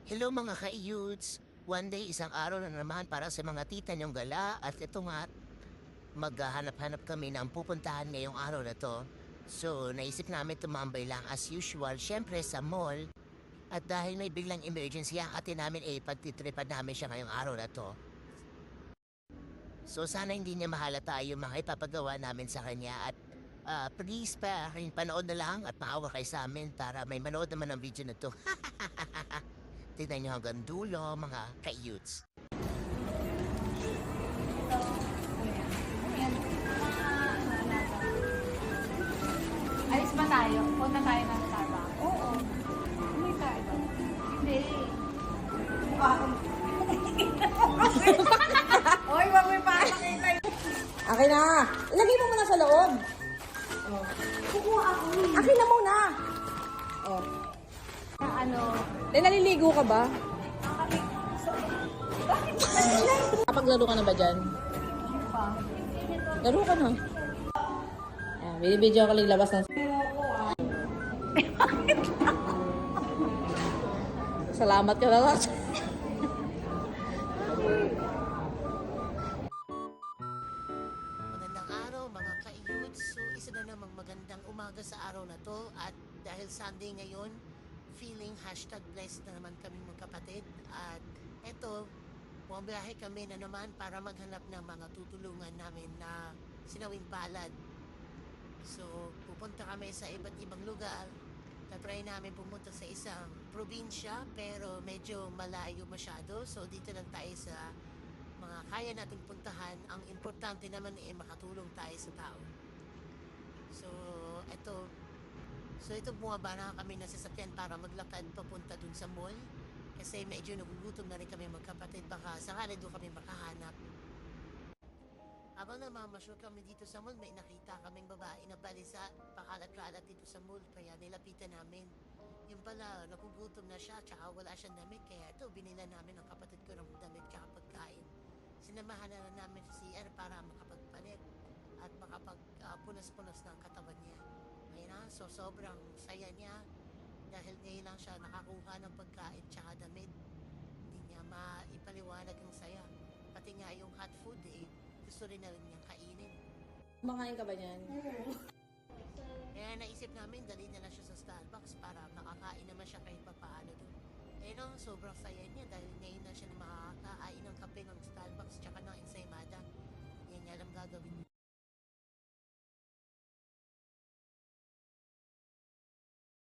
Hello mga ka-youths! One day, isang araw na naman para sa mga tita niyong gala at ito nga, maghahanap-hanap kami ng pupuntahan ngayong araw na to. So, naisip namin tumambay lang as usual, syempre sa mall. At dahil may biglang emergency, ang ate namin pagtitripan namin siya ngayong araw na to. So, sana hindi niya mahalata yung mga ipapagawa namin sa kanya at please pa, panood na lang at maawa kayo sa amin para may manood naman ng video na to. Tignan niyo hanggang dulo, mga ka-youths. Alis ba tayo? Punta tayo ng Starbucks. Oo. May Starbucks. Hindi. Oy, wag may pakakita. Akin na! Ilagay mo muna sa loob. Oh. Kukuha ako. Akin na muna! Oh. Na ano? Naliligo ka ba? Kapaglaro ka na ba dyan? Pa. Laro ka na. Binibidyo ako labas ng... Salamat ka na lang. Magandang araw, mga ka-youths. So, isa na namang magandang umaga sa araw na to. At dahil Sunday ngayon, feeling #blessed na naman kami magkapatid. At eto, bumabiyahe kami na naman para maghanap ng mga tutulungan namin na sinawing palad. So, pupunta kami sa iba't ibang lugar. Tatry namin pumunta sa isang probinsya pero medyo malayo masyado. So, dito lang tayo sa mga kaya nating puntahan. Ang importante naman ay makatulong tayo sa tao. So, ito bumaba na kami ng sasakyan para maglakad papunta dun sa mall. Kasi medyo nagugutom na rin kami magkapatid. Baka sakali doon kami makahanap. Habang namamasyal kami dito sa mall, may nakita kaming babae na balisa, pakalat-kalat dito sa mall, kaya nilapitan namin. Yung pala, nagugutom na siya, tsaka wala siyang damit, kaya ito, binila namin ang kapatid ko ng damit tsaka pagkain. Sinamahan na namin si CR para makapagpalit at makapagpunas-punas ng katawan niya. Ayun na, so sobrang saya niya dahil ngayon lang siya nakakuha ng pagkain tsaka damit. Hindi niya maipaliwanag ang saya. Pati nga yung hot food gusto rin na rin niyang kainin. Kumakain ka ba niyan? Kaya naisip namin, dali na lang siya sa Starbucks para makakain naman siya kahit papaano doon. No, sobrang saya niya dahil ngayon na siya na makakain ng kape ng Starbucks tsaka ng ensaymada. Yan nga lang gagawin niya.